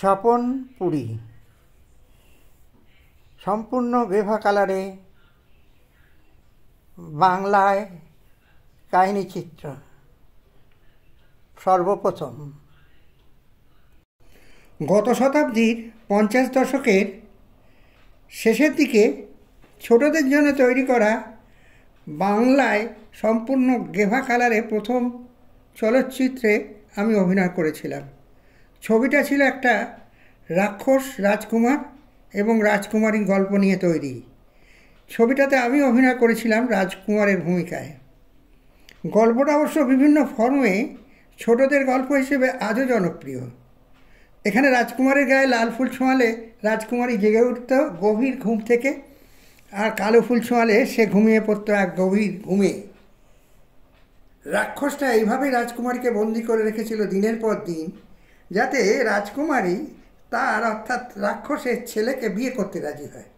স্বপন পুরী সম্পূর্ণ গ্রেভা কালারে বাংলায় কাহিনীচিত্র সর্বপ্রথম। গত শতাব্দীর 50 দশকের শেষের দিকে ছোটদের জন্য তৈরি করা বাংলায় সম্পূর্ণ গ্রেভা কালারে প্রথম চলচ্চিত্রে আমি অভিনয় করেছিলাম। ছবিটা ছিল একটা রাক্ষস রাজকুমার এবং রাজকুমারীর গল্প নিয়ে তৈরি। ছবিটাতে আমি অভিনয় করেছিলাম রাজকুমারের ভূমিকায়। গল্পটা অবশ্য বিভিন্ন ফর্মে ছোটদের গল্প হিসেবে আজও জনপ্রিয়। এখানে রাজকুমারের গায়ে লাল ফুল ছোঁয়ালে রাজকুমারী জেগে উঠত গভীর ঘুম থেকে, আর কালো ফুল ছোঁয়ালে সে ঘুমিয়ে পড়ত এক গভীর ঘুমে। রাক্ষসটা এইভাবেই রাজকুমারীকে বন্দি করে রেখেছিল দিনের পর দিন, যাতে রাজকুমারী তার অর্থাৎ রাক্ষসের ছেলেকে বিয়ে করতে রাজি হয়।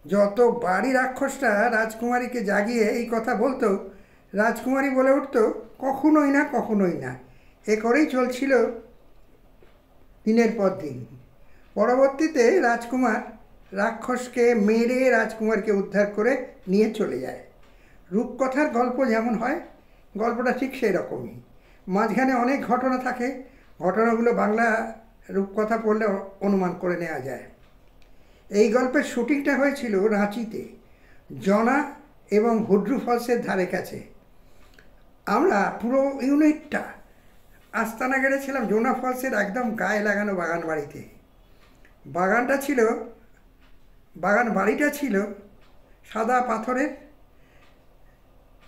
যত বাড়ি রাক্ষসটা রাজকুমারীকে জাগিয়ে এই কথা বলতো, রাজকুমারী বলে উঠত কখনোই না, কখনোই না। এ করেই চলছিল দিনের পর দিন। পরবর্তীতে রাজকুমার রাক্ষসকে মেরে রাজকুমারকে উদ্ধার করে নিয়ে চলে যায়। রূপকথার গল্প যেমন হয়, গল্পটা ঠিক সেই রকমই। মাঝখানে অনেক ঘটনা থাকে, ঘটনাগুলো বাংলা রূপকথা পড়লে অনুমান করে নেওয়া যায়। এই গল্পের শুটিংটা হয়েছিল রাঁচিতে, জনা এবং হুড্রু ফলসের ধারে কাছে। আমরা পুরো ইউনিটটা আস্তানা গেড়েছিলাম জোনা ফলসের একদম গায়ে লাগানো বাগান বাড়িতে। বাগান বাড়িটা ছিল সাদা পাথরের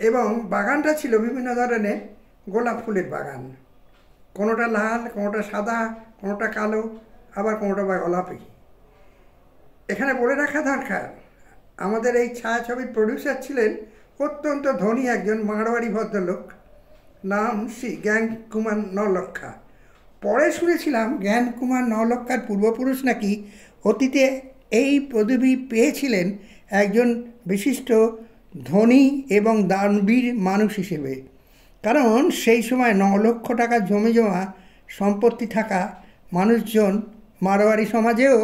এবং বাগানটা ছিল বিভিন্ন ধরনের গোলাপ ফুলের বাগান। কোনোটা লাল, কোনোটা সাদা, কোনোটা কালো, আবার কোনোটা বা গোলাপি। এখানে বলে রাখা দরকার, আমাদের এই ছায়াছবির প্রডিউসার ছিলেন অত্যন্ত ধনী একজন মারোয়াড়ি ভদ্রলোক, নাম শ্রী জ্ঞান কুমার নলক্ষা। পরে শুনেছিলাম জ্ঞান কুমার নলক্ষার পূর্বপুরুষ নাকি অতীতে এই পদবি পেয়েছিলেন একজন বিশিষ্ট ধনী এবং দানবীর মানুষ হিসেবে, কারণ সেই সময় 9 লক্ষ টাকা জমে জমা সম্পত্তি থাকা মানুষজন মারোয়ারি সমাজেও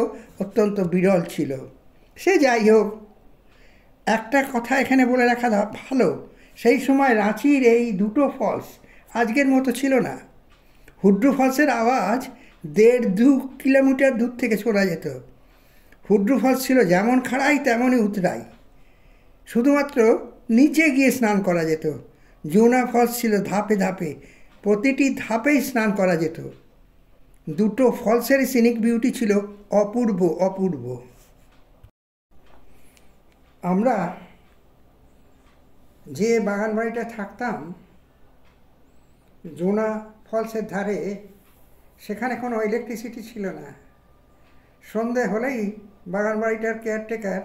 অত্যন্ত বিরল ছিল। সে যাই হোক, একটা কথা এখানে বলে রাখা ভালো, সেই সময় রাঁচির এই দুটো ফলস আজকের মতো ছিল না। হুড্রু ফলসের আওয়াজ 1.5-2 কিলোমিটার দূর থেকে শোনা যেত। হুড্রু ফলস ছিল যেমন খাড়াই তেমনই উতরাই, শুধুমাত্র নিচে গিয়ে স্নান করা যেত। জোনা ফলস ছিল ধাপে ধাপে, প্রতিটি ধাপেই স্নান করা যেত। দুটো ফলসের সিনিক বিউটি ছিল অপূর্ব অপূর্ব। আমরা যে বাগান বাড়িটা থাকতাম জোনা ফলসের ধারে, সেখানে কোনো ইলেকট্রিসিটি ছিল না। সন্ধে হলেই বাগান বাড়িটার কেয়ারটেকার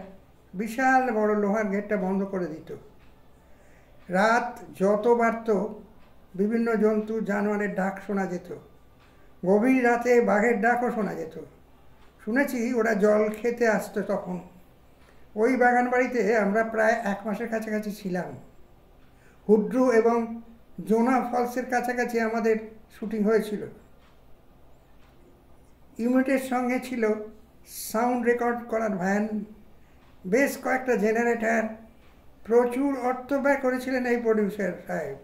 বিশাল বড় লোহার গেটটা বন্ধ করে দিত। রাত যত বাড়ত বিভিন্ন জন্তু জানোয়ারের ডাক শোনা যেত। গভীর রাতে বাঘের ডাকও শোনা যেত। শুনেছি ওরা জল খেতে আসতো তখন। ওই বাগান বাড়িতে আমরা প্রায় 1 মাসের কাছাকাছি ছিলাম। হুড্রু এবং জোনা ফলসের কাছাকাছি আমাদের শুটিং হয়েছিল। ইউনিটের সঙ্গে ছিল সাউন্ড রেকর্ড করার ভ্যান, বেশ কয়েকটা জেনারেটর। প্রচুর অর্থ ব্যয় করেছিলেন এই প্রডিউসার সাহেব।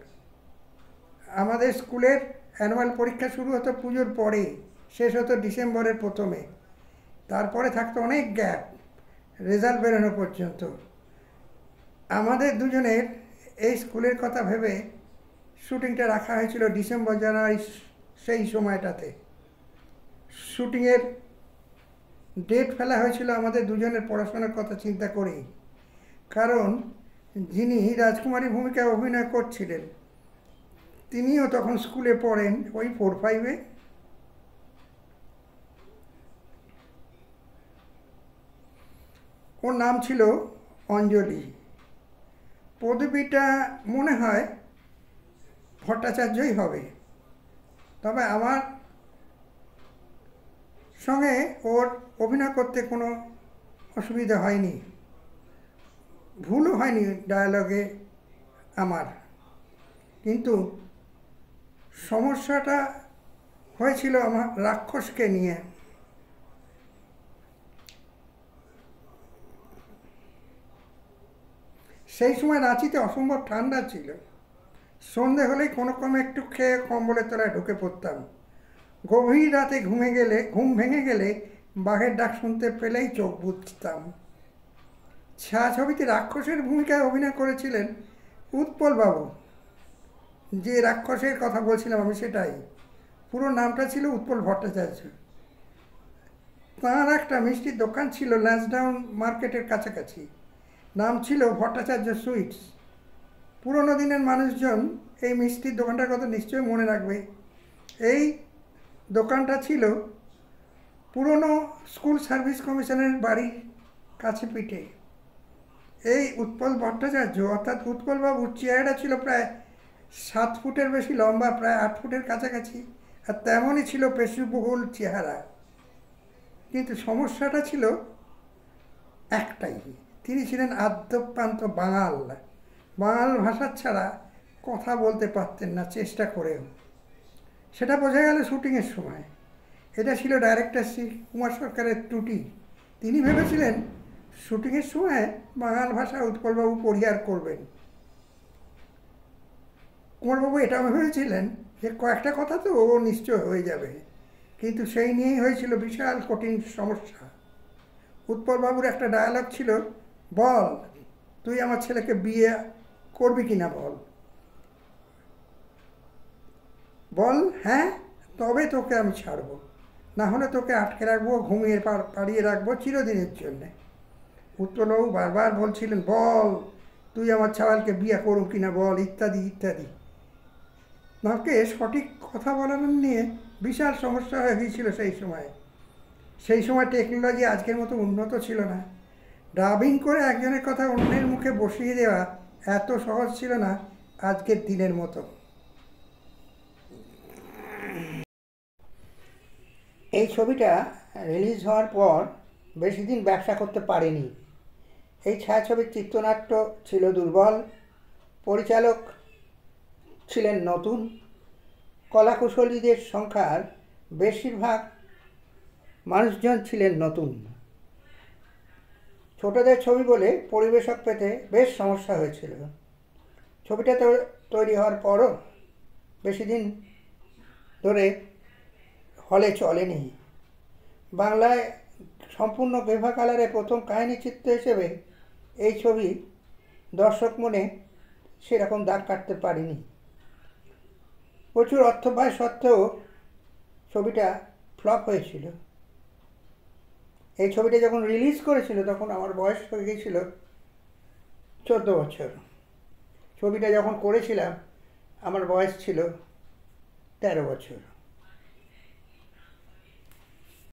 আমাদের স্কুলের অ্যানুয়াল পরীক্ষা শুরু হতো পুজোর পরে, শেষ হতো ডিসেম্বরের প্রথমে। তারপরে থাকতো অনেক গ্যাপ রেজাল্ট বেরোনো পর্যন্ত। আমাদের দুজনের এই স্কুলের কথা ভেবে শুটিংটা রাখা হয়েছিল ডিসেম্বর জানুয়ারি সেই সময়টাতে। শুটিংয়ের ডেট ফেলা হয়েছিল আমাদের দুজনের পড়াশোনার কথা চিন্তা করেই, কারণ যিনি রাজকুমারী ভূমিকায় অভিনয় করছিলেন তিনিও তখন স্কুলে পড়েন, ওই 4-5-এ। ওর নাম ছিল অঞ্জলি। পদবিটা মনে হয় ভট্টাচার্যই হবে, তবে আমার সঙ্গে ওর অভিনয় করতে কোনো অসুবিধা হয়নি, ভুলও হয়নি ডায়ালগে আমার। কিন্তু সমস্যাটা হয়েছিল আমার রাক্ষসকে নিয়ে। সেই সময় রাঁচিতে অসম্ভব ঠান্ডা ছিল। সন্ধে হলেই কোনো ক্রমে একটু খেয়ে কম্বলের তলায় ঢুকে পড়তাম। গভীর রাতে ঘুম ভেঙে গেলে বাঘের ডাক শুনতে পেলেই চোখ বুজতাম। ছায়াছবিতে রাক্ষসের ভূমিকায় অভিনয় করেছিলেন উৎপলবাবু। যে রাক্ষসের কথা বলছিলাম আমি সেটাই। পুরো নামটা ছিল উৎপল ভট্টাচার্য। তাঁর একটা মিষ্টির দোকান ছিল ল্যান্সডাউন মার্কেটের কাছাকাছি। নাম ছিল ভট্টাচার্য সুইটস। পুরনো দিনের মানুষজন এই মিষ্টির দোকানটার কথা নিশ্চয়ই মনে রাখবে। এই দোকানটা ছিল পুরনো স্কুল সার্ভিস কমিশনের বাড়ির কাছে পিঠে। এই উৎপল ভট্টাচার্য অর্থাৎ উৎপলবাবুর চেহারাটা ছিল প্রায় 7 ফুটের বেশি লম্বা, প্রায় 8 ফুটের কাছাকাছি, আর তেমনই ছিল পেশিবহুল চেহারা। কিন্তু সমস্যাটা ছিল একটাই, তিনি ছিলেন আদ্যোপান্ত বাঙাল। বাঙাল ভাষা ছাড়া কথা বলতে পারতেন না চেষ্টা করেও। সেটা বোঝা গেল শুটিংয়ের সময়। এটা ছিল ডাইরেক্টর শ্রী কুমার সরকারের ত্রুটি। তিনি ভেবেছিলেন শুটিংয়ের সময় বাঙাল ভাষা উৎপলবাবু পরিহার করবেন। কুমারবাবু এটা ভেবেছিলেন যে কয়েকটা কথা তো ও নিশ্চয় হয়ে যাবে, কিন্তু সেই নিয়েই হয়েছিল বিশাল কঠিন সমস্যা। উৎপলবাবুর একটা ডায়ালগ ছিল, বল তুই আমার ছেলেকে বিয়ে করবি কিনা বল। বল হ্যাঁ, তবে তোকে আমি ছাড়বো, না হলে তোকে আটকে রাখবো, ঘুমিয়ে পাড়িয়ে রাখবো চিরদিনের জন্যে। উৎপলবাবু বারবার বলছিলেন, বল তুই আমার ছাওয়ালকে বিয়ে করবো কিনা বল, ইত্যাদি ইত্যাদি। তাকে সঠিক কথা বলানো নিয়ে বিশাল সমস্যা হয়ে গিয়েছিল সেই সময় টেকনোলজি আজকের মতো উন্নত ছিল না। ডাবিং করে একজনের কথা অন্যের মুখে বসিয়ে দেওয়া এত সহজ ছিল না আজকের দিনের মতো। এই ছবিটা রিলিজ হওয়ার পর বেশি দিন ব্যবসা করতে পারেনি। এই ছায়াছবির চিত্রনাট্য ছিল দুর্বল, পরিচালক ছিলেন নতুন, কলাকুশলীদের সংখ্যার বেশিরভাগ মানুষজন ছিলেন নতুন। ছোটদের ছবি বলে পরিবেশক পেতে বেশ সমস্যা হয়েছিল। ছবিটা তৈরি হওয়ার পরও বেশি দিন ধরে হলে চলেনি। বাংলায় সম্পূর্ণ গ্রেভা কালারে প্রথম কাহিনী চিত্র হিসেবে এই ছবি দর্শক মনে সেরকম দাগ কাটতে পারেনি। প্রচুর অর্থ ব্যয় সত্ত্বেও ছবিটা ফ্লপ হয়েছিল। এই ছবিটা যখন রিলিজ করেছিল তখন আমার বয়স হয়ে গিয়েছিল 14 বছর। ছবিটা যখন করেছিলাম আমার বয়স ছিল 13 বছর।